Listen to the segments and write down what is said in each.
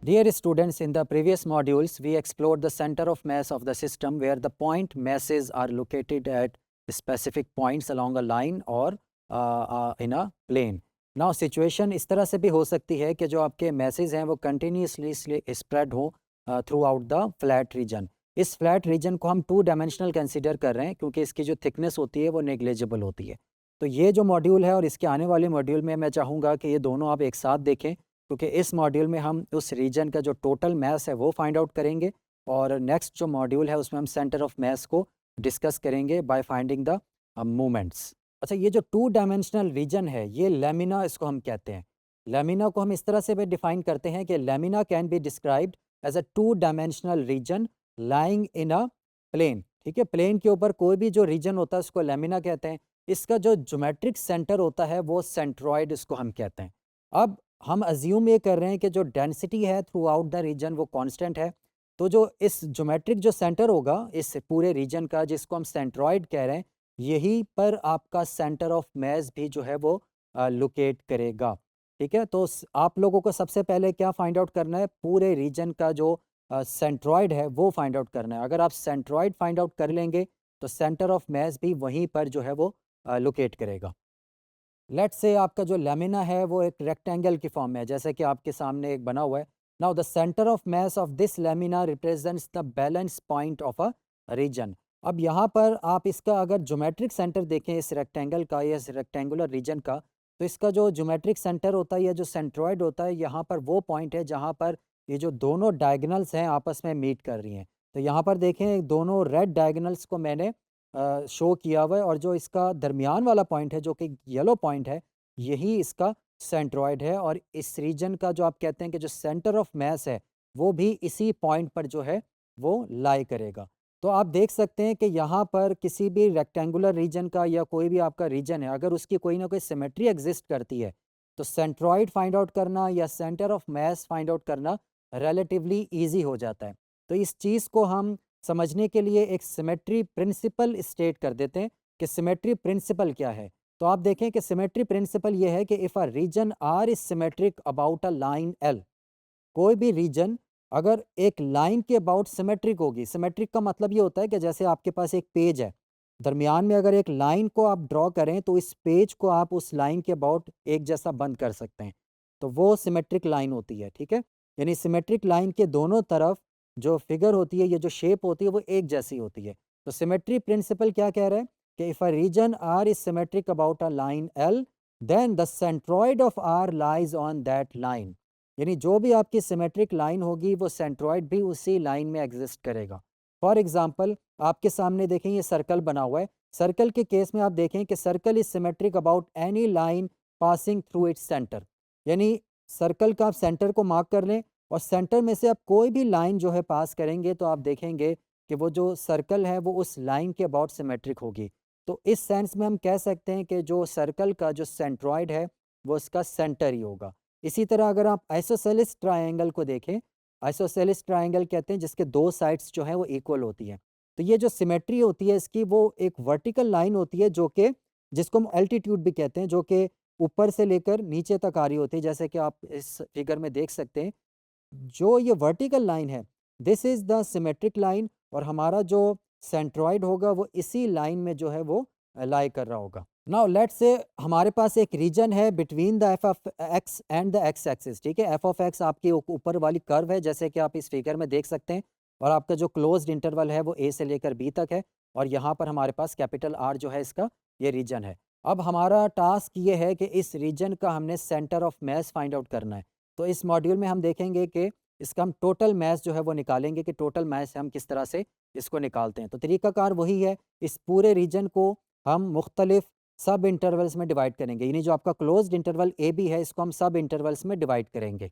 Dear students, in the previous modules, we explored the center of mass of the system where the point masses are located at specific points along a line or in a plane. Now, situation इस तरह से भी हो सकती है कि जो आपके masses हैं वो continuously spread हो throughout the flat region. इस flat region को हम 2 dimensional consider कर रहे हैं क्योंकि इसकी जो thickness होती है वो negligible होती है. तो ये जो मॉड्यूल है और इसके आने वाले मॉड्यूल में मैं चाहूँगा कि ये दोनों आप एक साथ देखें, क्योंकि इस मॉड्यूल में हम उस रीजन का जो टोटल मास है वो फाइंड आउट करेंगे और नेक्स्ट जो मॉड्यूल है उसमें हम सेंटर ऑफ मास को डिस्कस करेंगे बाय फाइंडिंग द मोमेंट्स। अच्छा, ये जो 2 डायमेंशनल रीजन है ये लैमिना इसको हम कहते हैं। लैमिना को हम इस तरह से भी डिफाइन करते हैं कि lamina can be described as a 2 dimensional region lying in a plane. ठीक है, प्लेन के ऊपर कोई भी जो रीजन होता है उसको लैमिना कहते हैं। इसका जो ज्योमेट्रिक सेंटर होता है वो सेंट्रॉइड इसको हम कहते हैं। अब हम अज्यूम ये कर रहे हैं कि जो डेंसिटी है थ्रू आउट द रीजन वो कांस्टेंट है, तो जो इस ज्योमेट्रिक जो सेंटर होगा इस पूरे रीजन का जिसको हम सेंट्रॉइड कह रहे हैं, यहीं पर आपका सेंटर ऑफ मास भी जो है वो लोकेट करेगा। ठीक है, तो आप लोगों को सबसे पहले क्या फाइंड आउट करना है, पूरे रीजन का जो सेंट्रॉइड है वो फाइंड आउट करना है। अगर आप सेंट्रॉइड फाइंड आउट कर लेंगे तो सेंटर ऑफ मास भी वहीं पर जो है वो लोकेट करेगा। लेट्स से आपका जो लेमिना है वो एक रेक्टेंगल की फॉर्म में है, जैसे कि आपके सामने एक बना हुआ है। Now the centre of mass of this lamina represents the balance point of a region. अब यहाँ पर आप इसका अगर ज्योमेट्रिक सेंटर देखें इस रेक्टेंगल का या इस रेक्टेंगुलर रीजन का, तो इसका जो ज्योमेट्रिक सेंटर होता है या जो सेंट्रॉइड होता है, यहाँ पर वो पॉइंट है जहाँ पर ये जो दोनों डायगोनल्स हैं आपस में मीट कर रही हैं। तो यहाँ पर देखें दोनों रेड डायगोनल्स को मैंने शो किया हुआ है और जो इसका दरमियान वाला पॉइंट है जो कि येलो पॉइंट है, यही इसका सेंट्रॉइड है और इस रीजन का जो आप कहते हैं कि जो सेंटर ऑफ मास है वो भी इसी पॉइंट पर जो है वो लाई करेगा। तो आप देख सकते हैं कि यहाँ पर किसी भी रेक्टेंगुलर रीजन का या कोई भी आपका रीजन है, अगर उसकी कोई ना कोई सिमेट्री एग्जिस्ट करती है तो सेंट्रॉइड फाइंड आउट करना या centre of mass find out करना रिलेटिवली ईजी हो जाता है। तो इस चीज़ को हम समझने के लिए एक सिमेट्री प्रिंसिपल स्टेट कर देते हैं कि सिमेट्री प्रिंसिपल क्या है। तो आप देखें कि सिमेट्री प्रिंसिपल ये है कि if a region R is symmetric about a line L, कोई भी रीजन अगर एक लाइन के अबाउट सिमेट्रिक होगी। सिमेट्रिक का मतलब ये होता है कि जैसे आपके पास एक पेज है, दरमियान में अगर एक लाइन को आप ड्रॉ करें तो इस पेज को आप उस लाइन के अबाउट एक जैसा बंद कर सकते हैं, तो वो सिमेट्रिक लाइन होती है। ठीक है, यानी सिमेट्रिक लाइन के दोनों तरफ जो फिगर होती है, ये जो शेप होती है वो एक जैसी होती है। तो सिमेट्री प्रिंसिपल क्या कह रहा है कि if a region R is symmetric about a line L, then the centroid of R lies on that line. यानी जो भी आपकी सिमेट्रिक लाइन होगी वो सेंट्रॉइड भी उसी लाइन में एग्जिस्ट करेगा। फॉर एग्जांपल आपके सामने देखें ये सर्कल बना हुआ है। सर्कल के केस में आप देखें कि circle is symmetric about any line passing through its centre. यानी सर्कल का आप सेंटर को मार्क कर लें और सेंटर में से आप कोई भी लाइन जो है पास करेंगे तो आप देखेंगे कि वो जो सर्कल है वो उस लाइन के अबाउट सिमेट्रिक होगी। तो इस सेंस में हम कह सकते हैं कि जो सर्कल का जो सेंट्रॉइड है वो इसका सेंटर ही होगा। इसी तरह अगर आप आइसोसेलेस ट्रायंगल को देखें, आइसोसेलेस ट्रायंगल कहते हैं जिसके 2 साइड्स जो हैं वो इक्वल होती हैं। तो ये जो सिमेट्री होती है इसकी वो एक वर्टिकल लाइन होती है जो कि जिसको हम एल्टीट्यूड भी कहते हैं, जो कि ऊपर से लेकर नीचे तक आ रही होती है, जैसे कि आप इस फिगर में देख सकते हैं। जो ये वर्टिकल लाइन है this is the symmetric line और हमारा जो सेंट्रॉइड होगा वो इसी लाइन में जो है वो लाई कर रहा होगा। नाउ लेट्स से हमारे पास एक रीजन है between the F of x and the x axis. ठीक है, एफ ऑफ एक्स आपकी ऊपर वाली कर्व है जैसे कि आप इस फिगर में देख सकते हैं, और आपका जो क्लोज्ड इंटरवल है वो ए से लेकर बी तक है, और यहाँ पर हमारे पास कैपिटल आर जो है इसका ये रीजन है। अब हमारा टास्क ये है कि इस रीजन का हमने centre of mass find out करना है। तो इस मॉड्यूल में हम देखेंगे कि इसका हम टोटल मास जो है वो निकालेंगे कि टोटल मास हम किस तरह से इसको निकालते हैं। तो तरीकाकार वही है, इस पूरे रीजन को हम मुख्तलिफ सब इंटरवल्स में डिवाइड करेंगे, यानी जो आपका क्लोज्ड इंटरवल ए बी है इसको हम सब इंटरवल्स में डिवाइड करेंगे।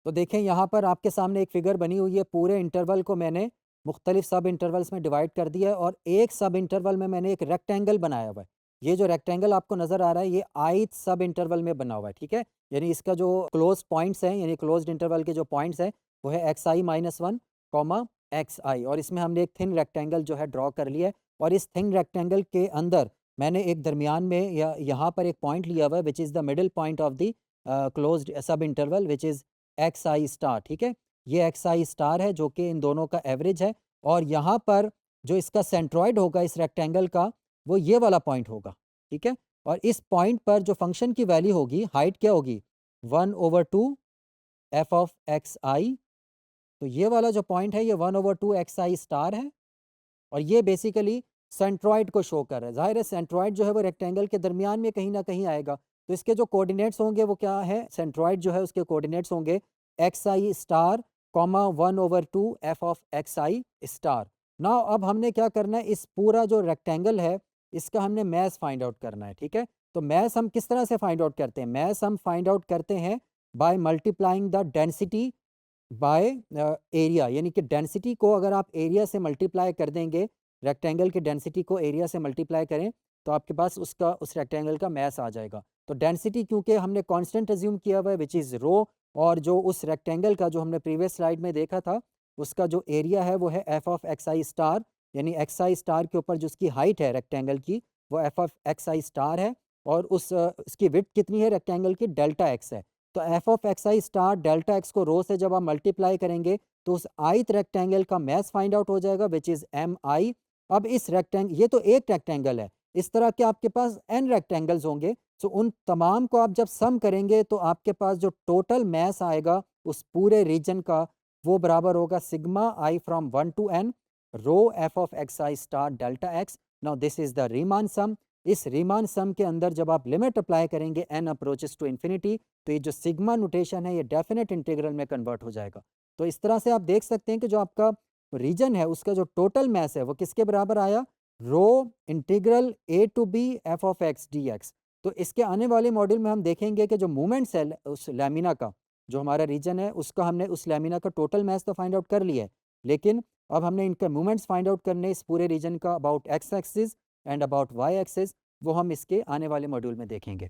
तो देखें यहाँ पर आपके सामने एक फिगर बनी हुई है, पूरे इंटरवल को मैंने मुख्तलिफ सब इंटरवल्स में डिवाइड कर दिया है और एक सब इंटरवल में मैंने एक रेक्टेंगल बनाया हुआ है। ये जो रेक्टेंगल आपको नज़र आ रहा है ये आइथ सब इंटरवल में बना हुआ है। ठीक है, यानी इसका जो क्लोज पॉइंट्स हैं यानी क्लोज्ड इंटरवल के जो पॉइंट्स हैं वो है एक्स आई माइनस वन कॉमा एक्स आई, और इसमें हमने एक थिन रेक्टेंगल जो है ड्रॉ कर लिया है, और इस थिन रेक्टेंगल के अंदर मैंने एक दरमियान में या यहाँ पर एक पॉइंट लिया हुआ है which is the middle point of the closed सब interval which is x i star. ठीक है, ये xi स्टार है जो कि इन दोनों का एवरेज है, और यहाँ पर जो इसका सेंट्रॉइड होगा इस रेक्टेंगल का वो ये वाला पॉइंट होगा, ठीक है। और इस पॉइंट पर जो फंक्शन की वैल्यू होगी, हाइट क्या होगी, 1/2 एफ ऑफ एक्स आई। तो ये वाला जो पॉइंट है ये 1/2 एक्स आई स्टार है, और ये बेसिकली सेंट्रॉइड को शो कर रहा है। जाहिर है सेंट्रॉइड जो है वो रेक्टेंगल के दरमियान में कहीं ना कहीं आएगा, तो इसके जो कोऑर्डिनेट्स होंगे वो क्या है, सेंट्रॉइड जो है उसके कोऑर्डिनेट्स होंगे x i star comma 1/2 F of x i star. ना अब हमने क्या करना है, इस पूरा जो रेक्टेंगल है इसका हमने मैस फाइंड आउट करना है, ठीक है। तो मैस हम किस तरह से फाइंड आउट करते हैं, मैस हम फाइंड आउट करते हैं by multiplying the density by area, यानी कि डेंसिटी को अगर आप एरिया से मल्टीप्लाई कर देंगे, रेक्टेंगल की डेंसिटी को एरिया से मल्टीप्लाई करें तो आपके पास उसका उस रेक्टेंगल का मैस आ जाएगा। तो डेंसिटी क्योंकि हमने कांस्टेंट अज्यूम किया हुआ है विच इज़ रो, और जो उस रेक्टेंगल का जो हमने प्रीवियस स्लाइड में देखा था उसका जो एरिया है वो है F of x i star, यानी एक्स आई स्टार के ऊपर जो उसकी हाइट है रेक्टेंगल की वो F of x i star है, और उसकी विड्थ कितनी है रेक्टेंगल की, डेल्टा एक्स है। तो F of x i star delta x को रो से जब आप मल्टीप्लाई करेंगे तो उस आइथ रेक्टेंगल का मैस फाइंड आउट हो जाएगा विच इज़ एम आई। अब इस रेक्टेंगल, ये तो एक रेक्टेंगल है, इस तरह के आपके पास एन रेक्टेंगल्स होंगे, सो उन तमाम को आप जब सम करेंगे तो आपके पास जो टोटल मैस आएगा उस पूरे रीजन का वो बराबर होगा sigma i from 1 to n रो f of x i star delta x. Now this is the Riemann sum. इस रीमान सम के अंदर जब आप लिमिट अप्लाई करेंगे n अप्रोचेस टू इन्फिनिटी, तो ये जो सिग्मा नोटेशन है ये डेफिनेट इंटीग्रल में कन्वर्ट हो जाएगा। तो इस तरह से आप देख सकते हैं कि जो आपका रीजन है उसका जो टोटल मैस है वो किसके बराबर आया, रो integral a to b f of x d x. तो इसके आने वाले मॉड्यूल में हम देखेंगे कि जो मूवमेंट्स है उस लैमिना का, जो हमारा रीजन है उसका हमने उस लैमिना का टोटल मैस तो फाइंड आउट कर लिया है, लेकिन अब हमने इनका मूवमेंट्स फाइंड आउट करने इस पूरे रीजन का about X axis and about Y axis, वो हम इसके आने वाले मॉड्यूल में देखेंगे।